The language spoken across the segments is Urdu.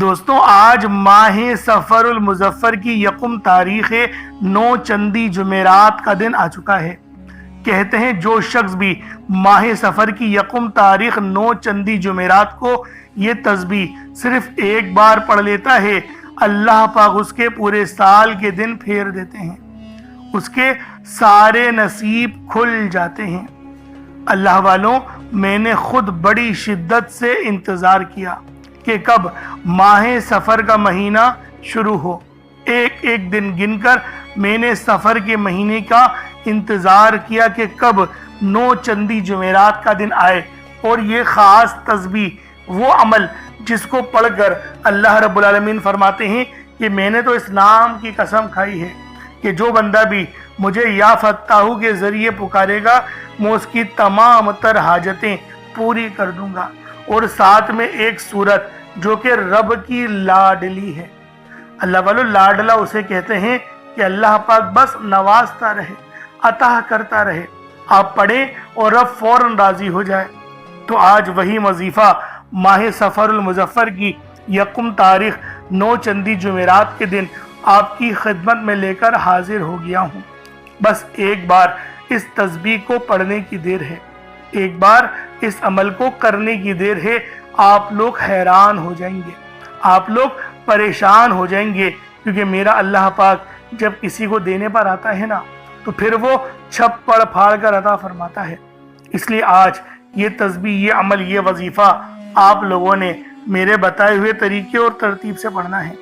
دوستوں آج ماہ سفر المظفر کی یکم تاریخ 9 چندی جمعرات کا دن آ چکا ہے۔ کہتے ہیں جو شخص بھی ماہ سفر کی یکم تاریخ 9 چندی جمعرات کو یہ تسبیح صرف ایک بار پڑھ لیتا ہے، اللہ پاک اس کے پورے سال کے دن پھیر دیتے ہیں، اس کے سارے نصیب کھل جاتے ہیں۔ اللہ والوں، میں نے خود بڑی شدت سے انتظار کیا کہ کب ماہ سفر کا مہینہ شروع ہو۔ ایک ایک دن گن کر میں نے سفر کے مہینے کا انتظار کیا کہ کب 9 چندی جمعرات کا دن آئے، اور یہ خاص تسبیح، وہ عمل جس کو پڑھ کر اللہ رب العالمین فرماتے ہیں کہ میں نے تو اس نام کی قسم کھائی ہے کہ جو بندہ بھی مجھے یا فتاحو کے ذریعے پکارے گا میں اس کی تمام تر حاجتیں پوری کر دوں گا، اور ساتھ میں ایک صورت جو کہ رب کی لاڈلی ہے۔ اللہ والو، لاڈلا اسے کہتے ہیں کہ اللہ پاک بس نوازتا رہے، عطا کرتا رہے، آپ پڑھیں اور رب فوراً راضی ہو جائے۔ تو آج وہی وظیفہ ماہ سفر المظفر کی یکم تاریخ 9 چندی جمعرات کے دن آپ کی خدمت میں لے کر حاضر ہو گیا ہوں۔ بس ایک بار اس تسبیح کو پڑھنے کی دیر ہے، ایک بار اس عمل کو کرنے کی دیر ہے۔ آپ لوگ حیران ہو جائیں گے، آپ لوگ پریشان ہو جائیں گے، کیونکہ میرا اللہ پاک جب کسی کو دینے پر آتا ہے نا تو پھر وہ چھپ پڑ پھاڑ کر عطا فرماتا ہے۔ اس لیے آج یہ تسبیح، یہ عمل، یہ وظیفہ آپ لوگوں نے میرے بتائے ہوئے طریقے اور ترتیب سے پڑھنا ہے۔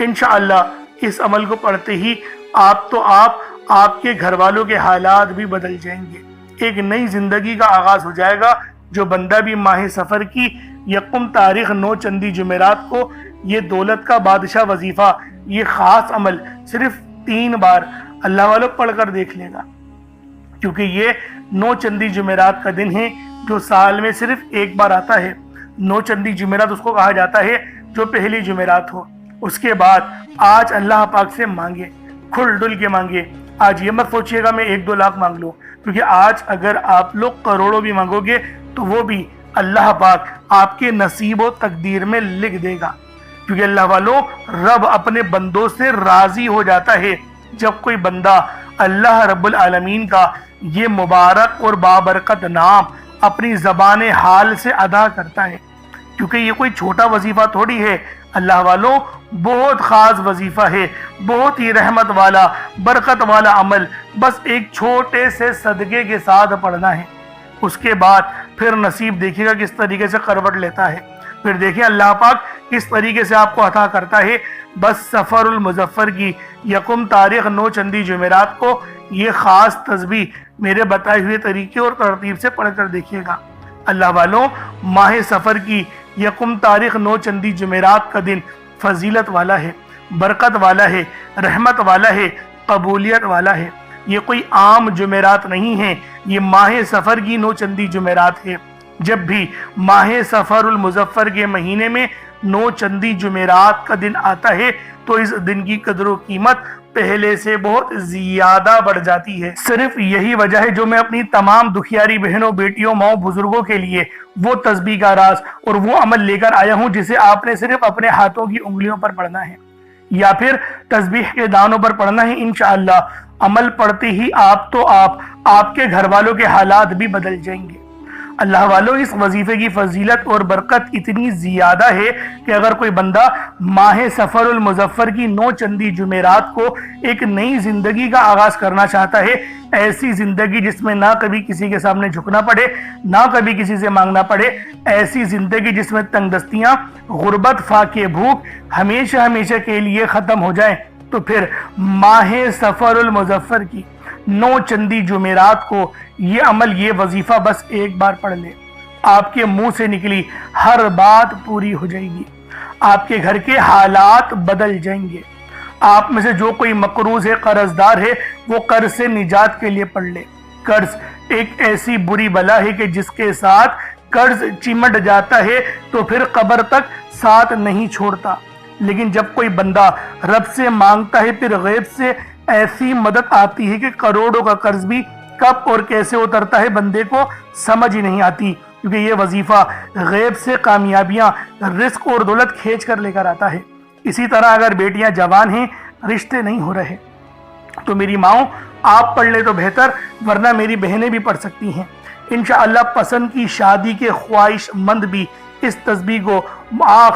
انشاءاللہ اس عمل کو پڑھتے ہی آپ کے گھر والوں کے حالات بھی بدل جائیں گے، ایک نئی زندگی کا آغاز ہو جائے گا۔ جو بندہ بھی ماہ سفر کی یکم تاریخ 9 چندی جمعرات کو یہ دولت کا بادشاہ وظیفہ، یہ خاص عمل صرف 3 بار اللہ والوں پڑھ کر دیکھ لے گا، کیونکہ یہ 9 چندی جمعرات کا دن ہے جو سال میں صرف ایک بار آتا ہے۔ 9 چندی جمعرات اس کو کہا جاتا ہے جو پہلی جمعرات ہو۔ اس کے بعد آج اللہ پاک سے مانگے، کھل ڈل کے مانگے۔ آج یہ مت سوچئے گا میں 1-2 لاکھ مانگ لوں، کیونکہ آج اگر آپ لوگ کروڑوں بھی مانگو گے تو وہ بھی اللہ پاک آپ کے نصیب و تقدیر میں لکھ دے گا، کیونکہ اللہ والوں، رب اپنے بندوں سے راضی ہو جاتا ہے جب کوئی بندہ اللہ رب العالمین کا یہ مبارک اور بابرکت نام اپنی زبان حال سے ادا کرتا ہے، کیونکہ یہ کوئی چھوٹا وظیفہ تھوڑی ہے۔ اللہ والوں، بہت خاص وظیفہ ہے، بہت ہی رحمت والا، برکت والا عمل، بس ایک چھوٹے سے صدقے کے ساتھ پڑھنا ہے۔ اس کے بعد پھر نصیب دیکھیے گا کس طریقے سے کروٹ لیتا ہے، پھر دیکھیں اللہ پاک کس طریقے سے آپ کو عطا کرتا ہے۔ بس سفر المظفر کی یکم تاریخ 9 چندی جمعرات کو یہ خاص تسبیح میرے بتائے ہوئے طریقے اور ترتیب سے پڑھ کر دیکھیے گا۔ اللہ والوں، ماہ سفر کی یکم تاریخ 9 چندی جمعرات کا دن فضیلت والا ہے، برکت والا ہے، رحمت والا ہے، قبولیت والا ہے۔ یہ کوئی عام جمعرات نہیں ہے، یہ ماہ سفر کی 9 چندی جمعرات ہے۔ جب بھی ماہ سفر المظفر کے مہینے میں 9 چندی جمعرات کا دن آتا ہے تو اس دن کی قدر و قیمت پہلے سے بہت زیادہ بڑھ جاتی ہے۔ صرف یہی وجہ ہے جو میں اپنی تمام دکھیاری بہنوں، بیٹیوں، ماؤں، بزرگوں کے لیے وہ تسبیح کا راز اور وہ عمل لے کر آیا ہوں جسے آپ نے صرف اپنے ہاتھوں کی انگلیوں پر پڑھنا ہے یا پھر تسبیح کے دانوں پر پڑھنا ہے۔ انشاءاللہ عمل پڑھتے ہی آپ کے گھر والوں کے حالات بھی بدل جائیں گے۔ اللہ والوں، اس وظیفے کی فضیلت اور برکت اتنی زیادہ ہے کہ اگر کوئی بندہ ماہ سفر المظفر کی 9 چندی جمعرات کو ایک نئی زندگی کا آغاز کرنا چاہتا ہے، ایسی زندگی جس میں نہ کبھی کسی کے سامنے جھکنا پڑے، نہ کبھی کسی سے مانگنا پڑے، ایسی زندگی جس میں تنگ دستیاں، غربت، فاقے، بھوک ہمیشہ ہمیشہ کے لیے ختم ہو جائیں، تو پھر ماہ سفر المظفر کی 9 چندی جمعرات کو یہ عمل، یہ وظیفہ بس ایک بار پڑھ لے، آپ کے منہ سے نکلی ہر بات پوری ہو جائے گی، آپ کے گھر کے حالات بدل جائیں گے۔ آپ میں سے جو کوئی مقروض ہے، قرض دار ہے، وہ قرض سے نجات کے لیے پڑھ لے۔ قرض ایک ایسی بری بلا ہے کہ جس کے ساتھ قرض چمٹ جاتا ہے تو پھر قبر تک ساتھ نہیں چھوڑتا، لیکن جب کوئی بندہ رب سے مانگتا ہے پھر غیب سے ایسی مدد آتی ہے کہ کروڑوں کا قرض بھی کب اور کیسے اترتا ہے بندے کو سمجھ ہی نہیں آتی۔ کیونکہ یہ وظیفہ غیب سے کامیابیاں، رزق اور دولت کھینچ کر لے کر آتا ہے۔ اسی طرح اگر بیٹیاں جوان ہیں، رشتے نہیں ہو رہے، تو میری ماؤں آپ پڑھ لیں تو بہتر، ورنہ میری بہنیں بھی پڑھ سکتی ہیں۔ انشاءاللہ پسند کی شادی کے خواہش مند بھی اس تسبیح کو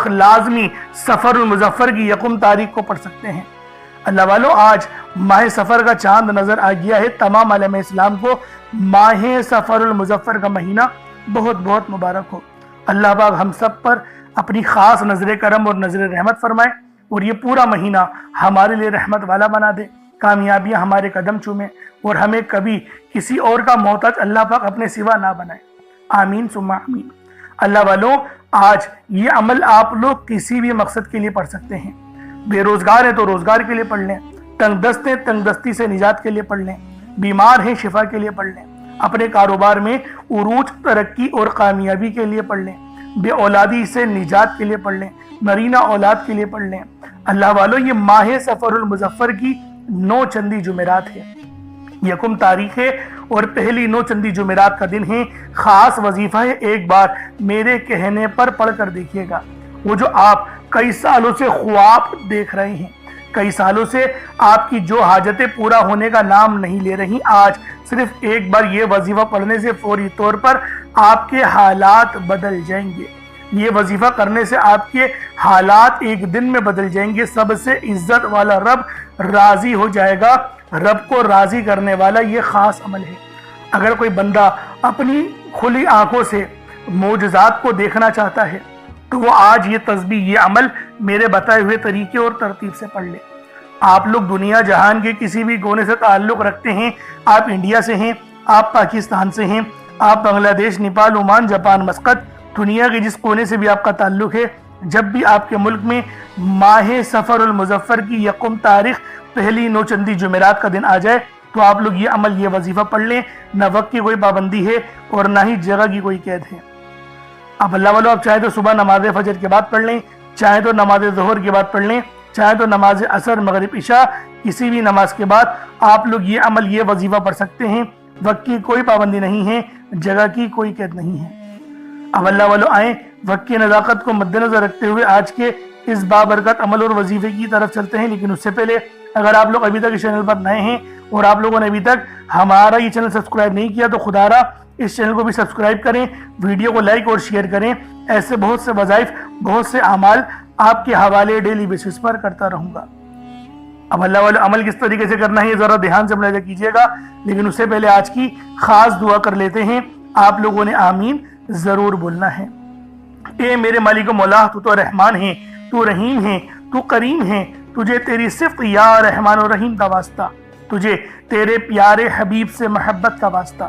لازمی سفر المظفر کی یکم تاریخ کو پڑھ سکتے ہیں۔ اللہ والو، آج ماہ سفر کا چاند نظر آ گیا ہے۔ تمام عالم اسلام کو ماہ سفر المظفر کا مہینہ بہت بہت مبارک ہو۔ اللہ پاک ہم سب پر اپنی خاص نظر کرم اور نظر رحمت فرمائے، اور یہ پورا مہینہ ہمارے لیے رحمت والا بنا دے، کامیابیاں ہمارے قدم چومیں، اور ہمیں کبھی کسی اور کا محتاج اللہ پاک اپنے سوا نہ بنائے۔ آمین ثم آمین۔ اللہ والوں، آج یہ عمل آپ لوگ کسی بھی مقصد کے لیے پڑھ سکتے ہیں۔ بے روزگار ہیں تو روزگار کے لیے پڑھ لیں، تنگ دست ہیں تنگ دستی سے نجات کے لیے پڑھ لیں، بیمار ہیں شفا کے لیے پڑھ لیں، اپنے کاروبار میں عروج، ترقی اور کامیابی کے لیے پڑھ لیں، بے اولادی سے نجات کے لیے پڑھ لیں، نرینہ اولاد کے لیے پڑھ لیں۔ اللہ والوں، یہ ماہ سفر المظفر کی 9 چندی جمعرات ہے، یکم تاریخ ہے، اور پہلی 9 چندی جمعرات کا دن ہے۔ خاص وظیفہ ہے، ایک بار میرے کہنے پر پڑھ کر دیکھیے گا۔ وہ جو آپ کئی سالوں سے خواب دیکھ رہے ہیں، کئی سالوں سے آپ کی جو حاجتیں پورا ہونے کا نام نہیں لے رہی، آج صرف ایک بار یہ وظیفہ پڑھنے سے فوری طور پر آپ کے حالات بدل جائیں گے۔ یہ وظیفہ کرنے سے آپ کے حالات ایک دن میں بدل جائیں گے۔ سب سے عزت والا رب راضی ہو جائے گا۔ رب کو راضی کرنے والا یہ خاص عمل ہے۔ اگر کوئی بندہ اپنی کھلی آنکھوں سے معجزات کو دیکھنا چاہتا ہے تو وہ آج یہ تسبیح، یہ عمل میرے بتائے ہوئے طریقے اور ترتیب سے پڑھ لے۔ آپ لوگ دنیا جہان کے کسی بھی کونے سے تعلق رکھتے ہیں، آپ انڈیا سے ہیں، آپ پاکستان سے ہیں، آپ بنگلہ دیش، نیپال، عمان، جاپان، مسقط، دنیا کے جس کونے سے بھی آپ کا تعلق ہے، جب بھی آپ کے ملک میں ماہ سفر المظفر کی یکم تاریخ پہلی 9 چندی جمعرات کا دن آ جائے تو آپ لوگ یہ عمل، یہ وظیفہ پڑھ لیں۔ نہ وقت کی کوئی پابندی ہے اور نہ ہی جگہ کی کوئی قید ہے۔ اب اللہ والو، آپ چاہے تو صبح نماز فجر کے بعد پڑھ لیں، چاہے تو نماز ظہر کے بعد پڑھ لیں، چاہے تو نماز عصر، مغرب، عشاء، کسی بھی نماز کے بعد آپ لوگ یہ عمل، یہ وظیفہ پڑھ سکتے ہیں۔ وقت کی کوئی پابندی نہیں ہے، جگہ کی کوئی قید نہیں ہے۔ اب اللہ والو آئیں، وقت کی نزاکت کو مد نظر رکھتے ہوئے آج کے اس بابرکت عمل اور وظیفے کی طرف چلتے ہیں۔ لیکن اس سے پہلے اگر آپ لوگ ابھی تک اس چینل پر نئے ہیں اور آپ لوگوں نے ابھی تک ہمارا یہ چینل سبسکرائب نہیں کیا تو خدا را اس چینل کو بھی سبسکرائب کریں، ویڈیو کو لائک اور شیئر کریں۔ ایسے بہت سے وظائف، بہت سے اعمال آپ کے حوالے ڈیلی بیسس پر کرتا رہوں گا۔ اب اللہ والے عمل کس طریقے سے کرنا ہے یہ ذرا دھیان سے ملاحظہ کیجیے گا، لیکن اس سے پہلے آج کی خاص دعا کر لیتے ہیں۔ آپ لوگوں نے آمین ضرور بولنا ہے۔ اے میرے مالک و مولا، تو رحمان ہے، تو رحیم ہے، تو کریم ہے، تجھے تیری صفت یا رحمان و رحیم کا واسطہ، تجھے تیرے پیارے حبیب سے محبت کا واسطہ۔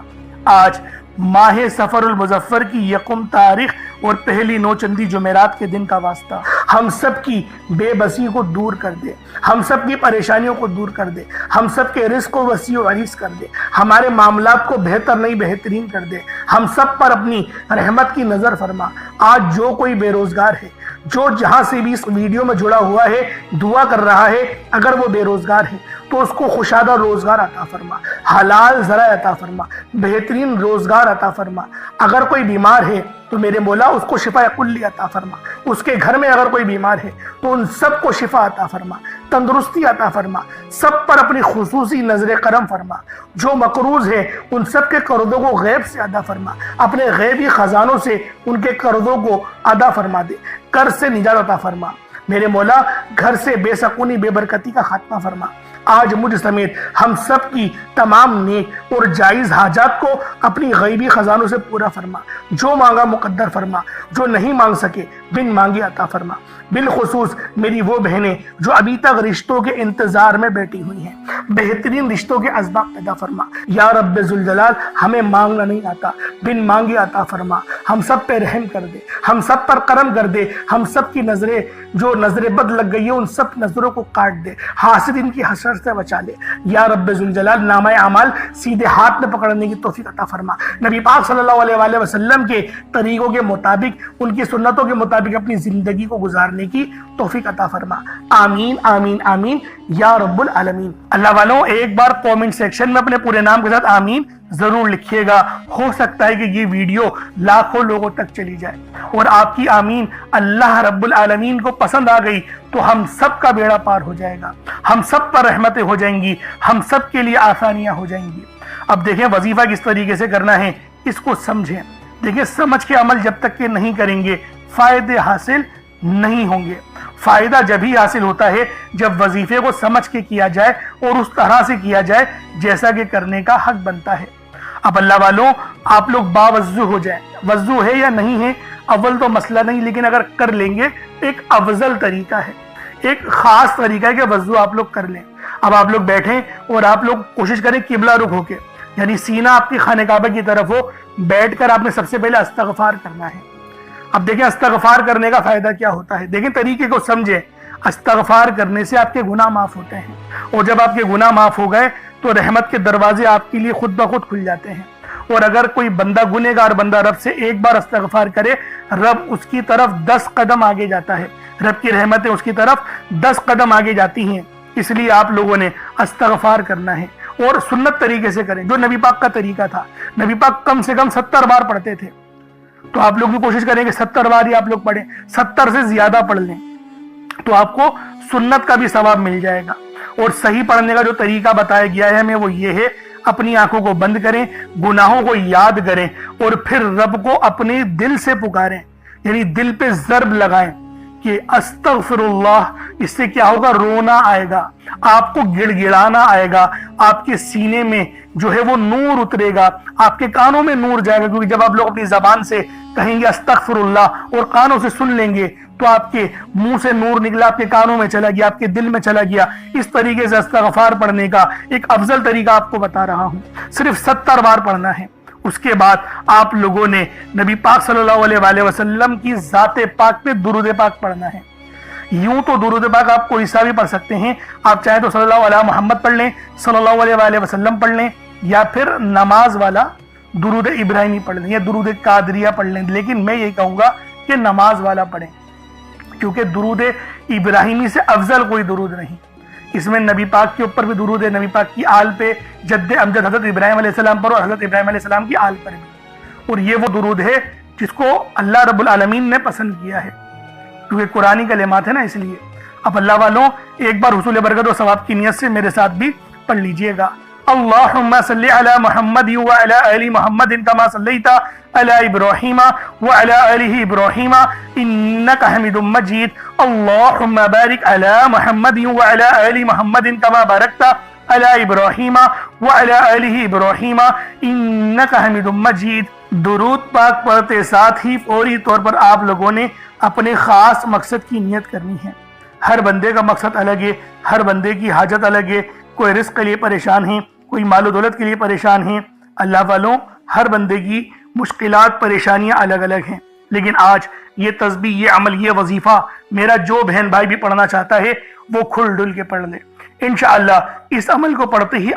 آج ماہ سفر المظفر کی یکم تاریخ اور پہلی 9 چندی جمعرات کے دن کا واسطہ ہم سب کی بے بسی کو دور کر دے، ہم سب کی پریشانیوں کو دور کر دے، ہم سب کے رزق کو وسیع و عریض کر دے، ہمارے معاملات کو بہتر نہیں بہترین کر دے، ہم سب پر اپنی رحمت کی نظر فرما۔ آج جو کوئی بے روزگار ہے، جو جہاں سے بھی اس ویڈیو میں جڑا ہوا ہے، دعا کر رہا ہے، اگر وہ بے روزگار ہے تو اس کو خوشادہ روزگار عطا فرما، حلال ذرائع عطا فرما، بہترین روزگار عطا فرما۔ اگر کوئی بیمار ہے تو میرے مولا اس کو شفا کلی عطا فرما۔ اس کے گھر میں اگر کوئی بیمار ہے تو ان سب کو شفا عطا فرما، تندرستی عطا فرما، سب پر اپنی خصوصی نظر کرم فرما۔ جو مقروض ہے ان سب کے قرضوں کو غیب سے ادا فرما، اپنے غیبی خزانوں سے ان کے قرضوں کو ادا فرما دے، قرض سے نجات عطا فرما۔ میرے مولا گھر سے بے سکونی، بے برکتی کا خاتمہ فرما۔ آج مجھ سمیت ہم سب کی تمام نیک اور جائز حاجات کو اپنی غیبی خزانوں سے پورا فرما۔ جو مانگا مقدر فرما، جو نہیں مانگ سکے بن مانگے عطا فرما۔ بالخصوص میری وہ بہنیں جو ابھی تک رشتوں کے انتظار میں بیٹھی ہوئی ہیں، بہترین رشتوں کے اسباب پیدا فرما۔ یا رب ذوالجلال، ہمیں مانگنا نہیں آتا، بن مانگے عطا فرما۔ ہم سب پہ رحم کر دے، ہم سب پر کرم کر دے، ہم سب کی نظریں جو نظر بد لگ گئی ہے ان سب نظروں کو کاٹ دے، حاسدین کی حسد سے بچا لے۔ یا رب ذوالجلال، نامہ اعمال سیدھے ہاتھ میں پکڑنے کی توفیق عطا فرما۔ نبی پاک صلی اللہ علیہ وآلہ وسلم کے طریقوں کے مطابق، ان کی سنتوں کے مطابق اپنی زندگی کو گزارنے کی توفیق عطا فرما۔ آمین آمین آمین یا رب العالمین۔ اللہ والوں، ایک بار کامنٹ سیکشن میں اپنے پورے نام کے ساتھ آمین ضرور لکھیے گا، ہو سکتا ہے کہ یہ ویڈیو لاکھوں لوگوں تک چلی جائے، اور آپ کی آمین اللہ رب العالمین کو پسند آ گئی تو ہم سب کا بیڑا پار ہو جائے گا، ہم سب پر رحمتیں ہو جائیں گی، ہم سب کے لیے آسانیاں ہو جائیں گی۔ اب دیکھیں وظیفہ کس طریقے سے کرنا ہے، اس کو سمجھیں۔ دیکھیں سمجھ کے عمل جب تک کہ نہیں کریں گے فائدے حاصل نہیں ہوں گے۔ فائدہ جب ہی حاصل ہوتا ہے جب وظیفے کو سمجھ کے کیا جائے اور اس طرح سے کیا جائے جیسا کہ کرنے کا حق بنتا ہے۔ اب اللہ والوں آپ لوگ باوضو ہو جائیں، وضو ہے یا نہیں ہے اول تو مسئلہ نہیں، لیکن اگر کر لیں گے ایک افضل طریقہ ہے، ایک خاص طریقہ ہے کہ وضو آپ لوگ کر لیں۔ اب آپ لوگ بیٹھیں اور آپ لوگ کوشش کریں قبلہ رخ ہو کے، یعنی سینہ آپ کی خانہ کعبہ کی طرف ہو، بیٹھ کر آپ نے سب سے پہلے استغفار کرنا ہے۔ اب دیکھیں استغفار کرنے کا فائدہ کیا ہوتا ہے، دیکھیں طریقے کو سمجھیں۔ استغفار کرنے سے آپ کے گناہ معاف ہوتے ہیں، اور جب آپ کے گناہ معاف ہو گئے تو رحمت کے دروازے آپ کے لیے خود بخود کھل جاتے ہیں۔ اور اگر کوئی بندہ گنہگار بندہ رب سے ایک بار استغفار کرے، رب اس کی طرف 10 قدم آگے جاتا ہے، رب کی رحمتیں اس کی طرف 10 قدم آگے جاتی ہیں۔ اس لیے آپ لوگوں نے استغفار کرنا ہے، اور سنت طریقے سے کریں جو نبی پاک کا طریقہ تھا۔ نبی پاک کم سے کم 70 بار پڑھتے تھے، تو آپ لوگ بھی کوشش کریں کہ 70 بار ہی آپ لوگ پڑھیں، 70 سے زیادہ پڑھ لیں تو آپ کو سنت کا بھی ثواب مل جائے گا۔ اور صحیح پڑھنے کا جو طریقہ بتایا گیا ہے ہمیں وہ یہ ہے، اپنی آنکھوں کو بند کریں، گناہوں کو یاد کریں، اور پھر رب کو اپنے دل سے پکاریں، یعنی دل پہ ضرب لگائیں کہ استغفر اللہ۔ اس سے کیا ہوگا، رونا آئے گا، آپ کو گڑ گڑانا آئے گا، آپ کے سینے میں جو ہے وہ نور اترے گا، آپ کے کانوں میں نور جائے گا، کیونکہ جب آپ لوگ اپنی زبان سے کہیں گے استغفر اللہ اور کانوں سے سن لیں گے تو آپ کے منہ سے نور نکلا، آپ کے کانوں میں چلا گیا، آپ کے دل میں چلا گیا۔ اس طریقے سے استغفار پڑھنے کا ایک افضل طریقہ آپ کو بتا رہا ہوں، صرف 70 بار پڑھنا ہے۔ اس کے بعد آپ لوگوں نے نبی پاک صلی اللہ علیہ وآلہ وسلم کی ذات پاک پہ درود پاک پڑھنا ہے۔ یوں تو درود پاک آپ کوئی سا بھی پڑھ سکتے ہیں، آپ چاہیں تو صلی اللہ علیہ محمد پڑھ لیں، صلی اللہ علیہ وآلہ وسلم پڑھ لیں، یا پھر نماز والا درود ابراہیمی پڑھ لیں یا درود قادریہ پڑھ لیں، لیکن میں یہ کہوں گا کہ نماز والا پڑھیں، کیونکہ درود ابراہیمی سے افضل کوئی درود نہیں۔ اس میں نبی پاک کے اوپر بھی درود ہے، نبی پاک کی آل پہ، جد امجد حضرت ابراہیم علیہ السلام پر اور حضرت ابراہیم علیہ السلام کی آل پر بھی، اور یہ وہ درود ہے جس کو اللہ رب العالمین نے پسند کیا ہے، کیونکہ قرآنی کلمات ہے نا، اس لیے۔ اب اللہ والوں ایک بار حصول برکت و ثواب کی نیت سے میرے ساتھ بھی پڑھ لیجئے گا۔ اللہم صلی علی محمد وعلی آل محمد کما صلیت علی ابراہیم وعلی آل ابراہیم انک حمید مجید۔ اللہم بارک علی محمد وعلی آل محمد کما بارکت علی ابراہیم وعلی آل ابراہیم انک حمید مجید۔ درود پاک پڑھتے ساتھ ہی فوری طور پر آپ لوگوں نے اپنے خاص مقصد کی نیت کرنی ہے۔ ہر بندے کا مقصد الگ ہے، ہر بندے کی حاجت الگ ہے، کوئی رزق کے لیے پریشان ہے، کوئی مال و دولت کے لیے پریشان ہے۔ اللہ والوں ہر بندے کی مشکلات پریشانیاں الگ الگ ہیں، لیکن آج یہ تسبیح، یہ عمل، یہ وظیفہ میرا جو بہن بھائی بھی پڑھنا چاہتا ہے وہ کھل ڈل کے پڑھ لے۔ انشاءاللہ اس عمل کو پڑھتے ہی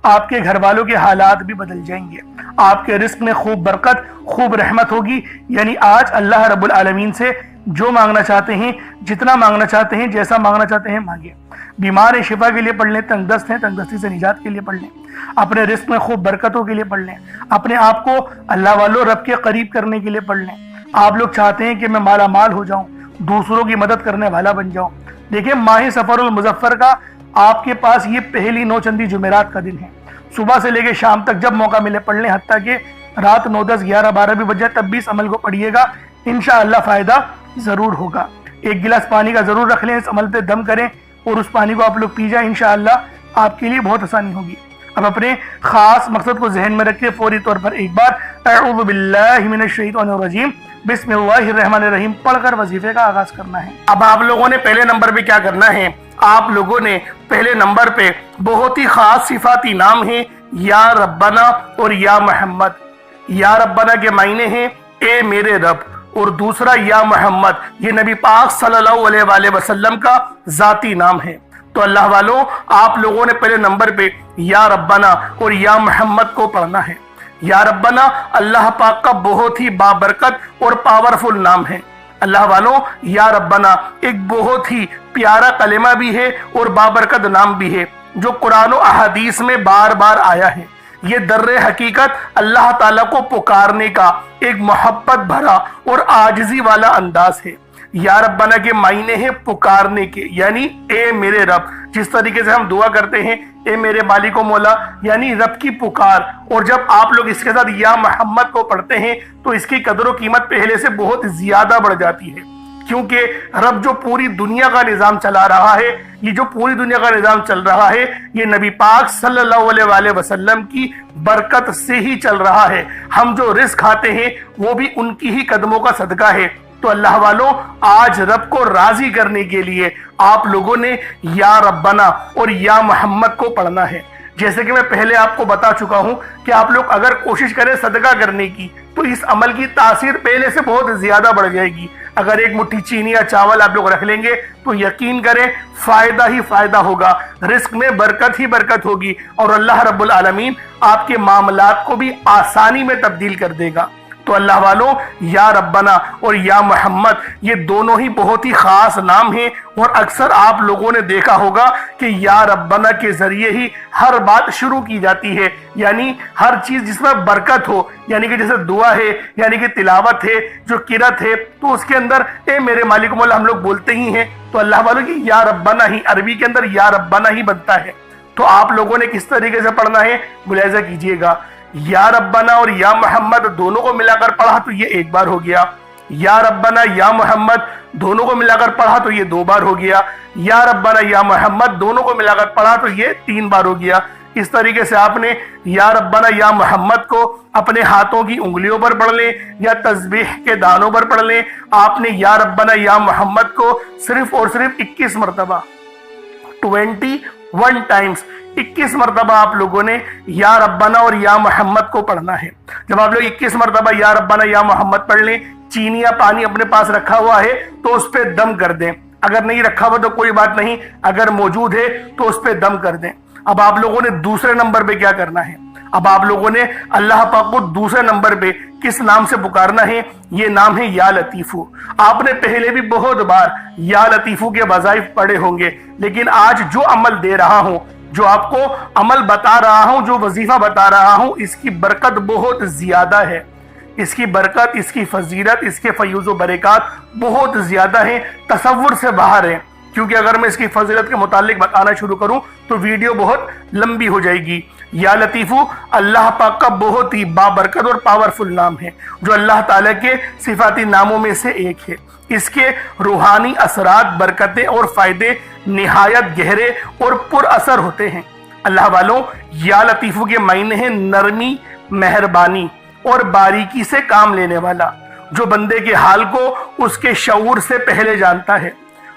آپ کے گھر والوں کے حالات بھی بدل جائیں گے، آپ کے رزق میں خوب برکت، خوب رحمت ہوگی۔ یعنی آج اللہ رب العالمین سے جو مانگنا چاہتے ہیں، جتنا مانگنا چاہتے ہیں، جیسا مانگنا چاہتے ہیں مانگیں۔ بیمار ہیں شفا کے لیے پڑھ لیں، تنگ دست ہیں تنگ دستی سے نجات کے لیے پڑھ لیں، اپنے رزق میں خوب برکتوں کے لیے پڑھ لیں، اپنے آپ کو اللہ والوں رب کے قریب کرنے کے لیے پڑھ لیں۔ آپ لوگ چاہتے ہیں کہ میں مالا مال ہو جاؤں، دوسروں کی مدد کرنے والا بن جاؤں۔ دیکھیں ماہ سفر المظفر کا آپ کے پاس یہ پہلی 9 چندی جمعرات کا دن ہے، صبح سے لے کے شام تک جب موقع ملے پڑھ لیں، حتیٰ کہ رات 9، 10، 11، 12 بھی بج جائے تب بھی اس عمل کو پڑھیے گا، انشاءاللہ فائدہ ضرور ہوگا۔ ایک گلاس پانی کا ضرور رکھ لیں، اس عمل پہ دم کریں اور اس پانی کو آپ لوگ پی جائیں، انشاءاللہ آپ کے لیے بہت آسانی ہوگی۔ اب اپنے خاص مقصد کو ذہن میں رکھے فوری طور پر ایک بار اعوذ باللہ من الشیطان الرجیم بسم اللہ الرحمن الرحیم پڑھ کر وظیفے کا آغاز کرنا ہے۔ اب آپ لوگوں نے پہلے نمبر پہ کیا کرنا ہے، آپ لوگوں نے پہلے نمبر پہ بہت ہی خاص صفاتی نام ہیں، یا ربنا اور یا محمد۔ یا ربنا کے معنی ہیں اے میرے رب، اور دوسرا یا محمد یہ نبی پاک صلی اللہ علیہ وآلہ وسلم کا ذاتی نام ہے۔ تو اللہ والوں آپ لوگوں نے پہلے نمبر پہ یا ربنا اور یا محمد کو پڑھنا ہے۔ یا ربنا اللہ پاک کا بہت ہی بابرکت اور پاورفل نام ہے۔ اللہ والوں یا ربنا ایک بہت ہی پیارا کلمہ بھی ہے اور بابرکت نام بھی ہے، جو قرآن و احادیث میں بار بار آیا ہے۔ یہ در حقیقت اللہ تعالیٰ کو پکارنے کا ایک محبت بھرا اور عاجزی والا انداز ہے۔ یا ربنا کے معنی ہیں پکارنے کے، یعنی اے میرے رب، جس طریقے سے ہم دعا کرتے ہیں اے میرے مالک و مولا، یعنی رب کی پکار۔ اور جب آپ لوگ اس کے ساتھ یا محمد کو پڑھتے ہیں تو اس کی قدر و قیمت پہلے سے بہت زیادہ بڑھ جاتی ہے، کیونکہ رب جو پوری دنیا کا نظام چلا رہا ہے، یہ جو پوری دنیا کا نظام چل رہا ہے، یہ نبی پاک صلی اللہ علیہ وآلہ وسلم کی برکت سے ہی چل رہا ہے۔ ہم جو رزق کھاتے ہیں وہ بھی ان کی ہی قدموں کا صدقہ ہے۔ تو اللہ والوں، آج رب کو راضی کرنے کے لیے آپ لوگوں نے یا ربنا اور یا محمد کو پڑھنا ہے۔ جیسے کہ میں پہلے آپ کو بتا چکا ہوں کہ آپ لوگ اگر کوشش کریں صدقہ کرنے کی تو اس عمل کی تاثیر پہلے سے بہت زیادہ بڑھ جائے گی۔ اگر ایک مٹھی چینی یا چاول آپ لوگ رکھ لیں گے تو یقین کریں فائدہ ہی فائدہ ہوگا، رزق میں برکت ہی برکت ہوگی، اور اللہ رب العالمین آپ کے معاملات کو بھی آسانی میں تبدیل کر دے گا۔ تو اللہ والوں، یا ربنا اور یا محمد یہ دونوں ہی بہت ہی خاص نام ہیں، اور اکثر آپ لوگوں نے دیکھا ہوگا کہ یا ربنا کے ذریعے ہی ہر بات شروع کی جاتی ہے، یعنی ہر چیز جس میں برکت ہو، یعنی کہ جیسے دعا ہے، یعنی کہ تلاوت ہے، جو قرات ہے، تو اس کے اندر اے میرے مالک مولا ہم لوگ بولتے ہی ہیں۔ تو اللہ والوں کی یا ربنا ہی عربی کے اندر یا ربنا ہی بنتا ہے۔ تو آپ لوگوں نے کس طریقے سے پڑھنا ہے ملاحظہ کیجئے گا۔ یا ربنا اور یا محمد دونوں کو ملا کر پڑھا تو یہ ایک بار ہو گیا، یا ربنا یا محمد دونوں کو ملا کر پڑھا تو یہ دو بار ہو گیا، یا ربنا یا محمد دونوں کو ملا کر پڑھا تو یہ تین بار ہو گیا۔ اس طریقے سے آپ نے یا ربنا یا محمد کو اپنے ہاتھوں کی انگلیوں پر پڑھ لیں یا تسبیح کے دانوں پر پڑھ لیں۔ آپ نے یا ربنا یا محمد کو صرف اور صرف 21 مرتبہ 21 ٹائمز 21 مرتبہ آپ لوگوں نے یا ربنا اور یا محمد کو پڑھنا ہے۔ جب آپ لوگ 21 مرتبہ یا ربنا یا محمد پڑھ لیں، چینی یا پانی اپنے پاس رکھا ہوا ہے تو اس پہ دم کر دیں، اگر نہیں رکھا ہوا تو کوئی بات نہیں، اگر موجود ہے تو اس پہ دم کر دیں۔ اب آپ لوگوں نے دوسرے نمبر پہ کیا کرنا ہے؟ اب آپ لوگوں نے اللہ پاک کو دوسرے نمبر پہ کس نام سے پکارنا ہے؟ یہ نام ہے یا لطیفو۔ آپ نے پہلے بھی بہت بار یا لطیفو کے وظائف پڑھے ہوں گے، لیکن آج جو عمل دے رہا ہوں، جو آپ کو عمل بتا رہا ہوں، جو وظیفہ بتا رہا ہوں، اس کی برکت بہت زیادہ ہے، اس کی برکت، اس کی فضیلت، اس کے فیوز و برکات بہت زیادہ ہیں، تصور سے باہر ہیں۔ کیونکہ اگر میں اس کی فضیلت کے متعلق بتانا شروع کروں تو ویڈیو بہت لمبی ہو جائے گی۔ یا لطیفو اللہ پاک کا بہت ہی بابرکت اور پاورفل نام ہے، جو اللہ تعالیٰ کے صفاتی ناموں میں سے ایک ہے۔ اس کے روحانی اثرات، برکتیں اور فائدے نہایت گہرے اور پر اثر ہوتے ہیں۔ اللہ والوں، یا لطیفو کے معنی ہیں نرمی، مہربانی اور باریکی سے کام لینے والا، جو بندے کے حال کو اس کے شعور سے پہلے جانتا ہے،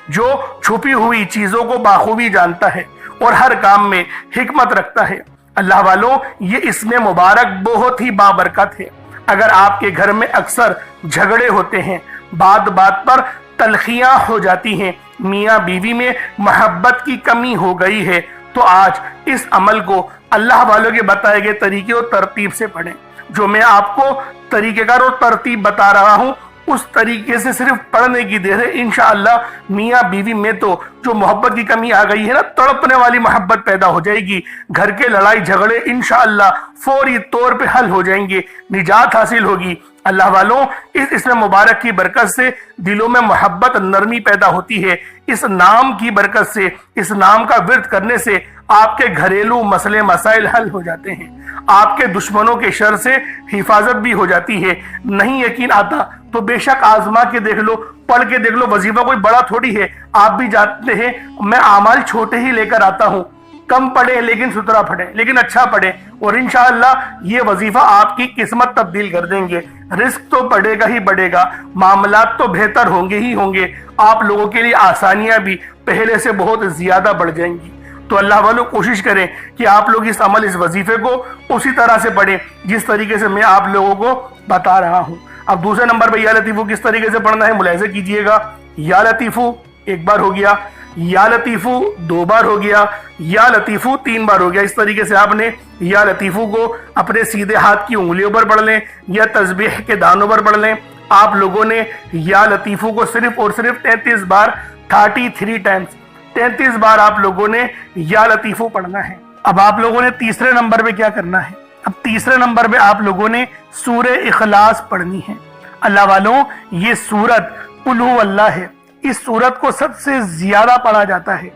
جو چھپی ہوئی چیزوں کو بخوبی جانتا ہے اور ہر کام میں حکمت رکھتا ہے۔ اللہ والوں، یہ اسم مبارک بہت ہی بابرکت ہے۔ اگر آپ کے گھر میں اکثر جھگڑے ہوتے ہیں، بات بات پر تلخیاں ہو جاتی ہیں، میاں بیوی میں محبت کی کمی ہو گئی ہے، تو آج اس عمل کو اللہ والوں کے بتائے گئے طریقے اور ترتیب سے پڑھیں۔ جو میں آپ کو طریقہ کار اور ترتیب بتا رہا ہوں، اس طریقے سے صرف پڑھنے کی دیر ہے۔ انشاءاللہ میاں بیوی میں تو جو محبت کی کمی آ گئی ہے نا، تڑپنے والی محبت پیدا ہو جائے گی، گھر کے لڑائی جھگڑے انشاءاللہ فوری طور پہ حل ہو جائیں گے، نجات حاصل ہوگی۔ اللہ والوں، اس اسم مبارک کی برکت سے دلوں میں محبت، نرمی پیدا ہوتی ہے۔ اس نام کی برکت سے، اس نام کا ورد کرنے سے آپ کے گھریلو مسئلے مسائل حل ہو جاتے ہیں، آپ کے دشمنوں کے شر سے حفاظت بھی ہو جاتی ہے۔ نہیں یقین آتا تو بے شک آزما کے دیکھ لو، پڑھ کے دیکھ لو، وظیفہ کوئی بڑا تھوڑی ہے۔ آپ بھی جانتے ہیں میں اعمال چھوٹے ہی لے کر آتا ہوں، کم پڑھیں لیکن ستھرا پڑھیں، لیکن اچھا پڑھیں، اور انشاءاللہ یہ وظیفہ آپ کی قسمت تبدیل کر دیں گے۔ رزق تو بڑھے گا ہی بڑھے گا، معاملات تو بہتر ہوں گے ہی ہوں گے، آپ لوگوں کے لیے آسانیاں بھی پہلے سے بہت زیادہ بڑھ جائیں گی۔ تو اللہ والوں، کوشش کریں کہ آپ لوگ اس عمل، اس وظیفے کو اسی طرح سے پڑھیں جس طریقے سے میں آپ لوگوں کو بتا رہا ہوں۔ اب دوسرے نمبر پہ یا لطیفو کس طریقے سے پڑھنا ہے ملاحظہ کیجئے گا۔ یا لطیفو ایک بار ہو گیا، یا لطیفو دو بار ہو گیا، یا لطیفو تین بار ہو گیا۔ اس طریقے سے آپ نے یا لطیفو کو اپنے سیدھے ہاتھ کی انگلیوں پر پڑھ لیں یا تسبیح کے دانوں پر پڑھ لیں۔ آپ لوگوں نے یا لطیفو کو صرف اور صرف 33 بار 33 ٹائمز 33 بار آپ لوگوں نے یا لطیفو پڑھنا ہے۔ اب آپ لوگوں نے تیسرے نمبر پہ کیا کرنا ہے؟ اب تیسرے نمبر پہ آپ لوگوں نے سورہ اخلاص پڑھنی ہے۔ اللہ والوں، یہ سورت قل هو اللہ ہے، اس سورت کو سب سے زیادہ پڑھا جاتا ہے۔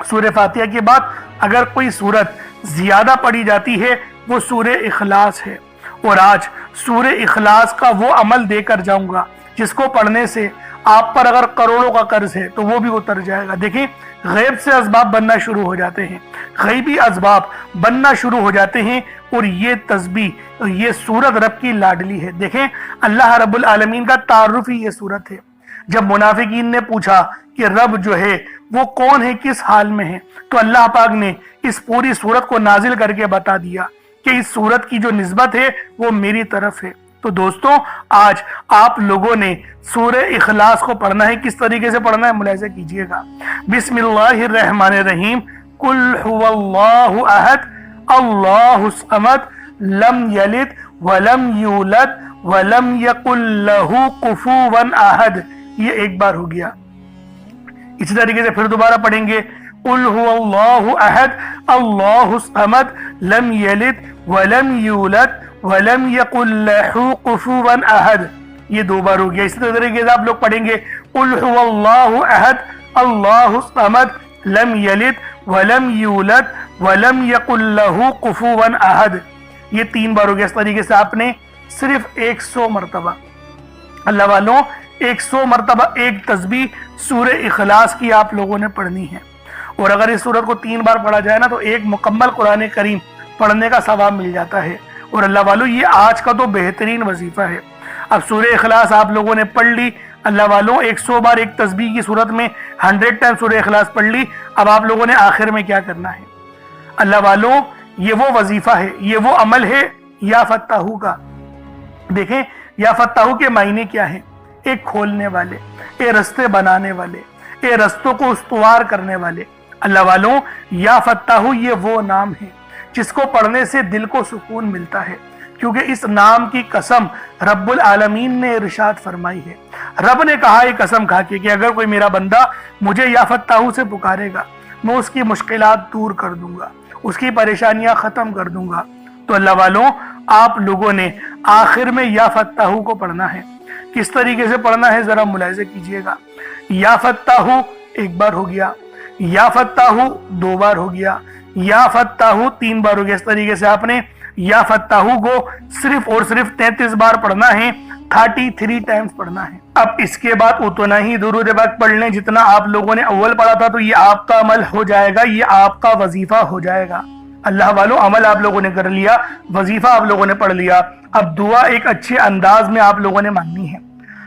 سورہ فاتحہ کے بعد اگر کوئی سورت زیادہ پڑھی جاتی ہے وہ سورہ اخلاص ہے، اور آج سورہ اخلاص کا وہ عمل دے کر جاؤں گا جس کو پڑھنے سے آپ پر اگر کروڑوں کا قرض ہے تو وہ بھی اتر جائے گا۔ دیکھیں، غیب سے اسباب بننا شروع ہو جاتے ہیں، غیبی اسباب بننا شروع ہو جاتے ہیں، اور یہ تسبیح، یہ سورت رب کی لاڈلی ہے۔ دیکھیں، اللہ رب العالمین کا تعارف ہی یہ سورت ہے۔ جب منافقین نے پوچھا کہ رب جو ہے وہ کون ہے، کس حال میں ہے، تو اللہ پاک نے اس پوری سورت کو نازل کر کے بتا دیا کہ اس سورت کی جو نسبت ہے وہ میری طرف ہے۔ تو دوستوں، آج آپ لوگوں نے سورہ اخلاص کو پڑھنا ہے۔ کس طریقے سے پڑھنا ہے ملاحظہ کیجئے گا۔ بسم اللہ الرحمن الرحیم، قل هو اللہ احد اللہ الصمد لم یلد ولم یولد ولم یکن لہ کفوا احد۔ یہ ایک بار ہو گیا۔ اسی طریقے سے پھر دوبارہ پڑھیں گے، قل هو اللہ احد اللہ الصمد لم یلد ولم یولد ولم یکن لہ کفوا احد۔ یہ دو بار ہو گیا۔ اسی طریقے سے آپ لوگ پڑھیں گے، قل هو اللہ احد اللہ الصمد لم یلد ولم یولد ولم یکن لہ کفوا احد۔ یہ تین بار ہو گیا۔ اس طریقے سے آپ نے صرف 100 مرتبہ، اللہ والوں، 100 مرتبہ ایک تسبیح سورہ اخلاص کی آپ لوگوں نے پڑھنی ہے۔ اور اگر اس سورت کو 3 بار پڑھا جائے نا تو ایک مکمل قرآن کریم پڑھنے کا ثواب مل جاتا ہے۔ اور اللہ والوں، یہ آج کا تو بہترین وظیفہ ہے۔ اب سورہ اخلاص آپ لوگوں نے پڑھ لی، اللہ والوں 100 بار ایک تسبیح کی صورت میں 100 ٹائم سورہ اخلاص پڑھ لی۔ اب آپ لوگوں نے آخر میں کیا کرنا ہے؟ اللہ والوں، یہ وہ وظیفہ ہے، یہ وہ عمل ہے یا فتاحو کا۔ دیکھیں، یا فتاحو کے معنی کیا ہیں؟ ایک کھولنے والے، اے رستے بنانے والے، اے رستوں کو استوار کرنے والے۔ اللہ والوں، یا فتاحو یہ وہ نام ہے جس کو پڑھنے سے دل کو سکون ملتا ہے، کیونکہ اس نام کی قسم رب العالمین نے ارشاد فرمائی ہے۔ رب نے کہا ہے قسم کھا کے کہ اگر کوئی میرا بندہ مجھے یا فتاحو سے پکارے گا، میں اس کی مشکلات دور کر دوں گا، اس کی پریشانیاں ختم کر دوں گا۔ تو اللہ والوں، آپ لوگوں نے آخر میں یا فتاحو کو پڑھنا ہے۔ کس طریقے سے پڑھنا ہے ذرا ملاحظہ کیجئے گا۔ یا فتاحو ایک بار ہو گیا، یا فتاحو 2 بار ہو گیا، یا فتاحو 3 بار ہو گیا۔ اس طریقے سے آپ نے یا فتاحو کو صرف اور صرف 33 بار پڑھنا ہے، 33 ٹائمز پڑھنا ہے۔ اب اس کے بعد اتنا ہی درود پاک پڑھ لیں جتنا آپ لوگوں نے اول پڑھا تھا، تو یہ آپ کا عمل ہو جائے گا، یہ آپ کا وظیفہ ہو جائے گا۔ اللہ والوں، عمل آپ لوگوں نے کر لیا، وظیفہ آپ لوگوں نے پڑھ لیا۔ اب دعا ایک اچھے انداز میں آپ لوگوں نے مانگنی ہے،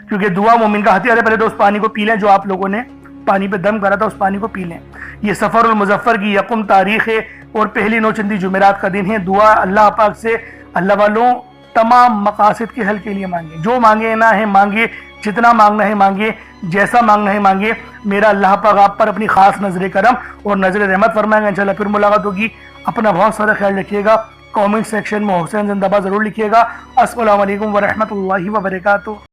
کیونکہ دعا مومن کا ہتھیار ہے۔ پہلے تو اس پانی کو پی لیں جو آپ لوگوں نے پانی پہ دم کرا تھا، اس پانی کو پی لیں۔ یہ سفر المظفر کی یکم تاریخ ہے اور پہلی 9 چندی جمعرات کا دن ہے۔ دعا اللہ پاک سے اللہ والوں تمام مقاصد کے حل کے لیے مانگے، جو مانگے نہ ہے مانگے، جتنا مانگنا ہے مانگے، جیسا مانگنا ہے مانگے۔ میرا اللہ پاک آپ پر اپنی خاص نظر کرم اور نظر رحمت فرمائے گا۔ انشاءاللہ پھر ملاقات ہوگی۔ اپنا بہت سارا خیال رکھیے گا۔ کامنٹ سیکشن میں حسین زندہ باد ضرور لکھیے گا۔ السلام علیکم ورحمۃ اللہ وبرکاتہ۔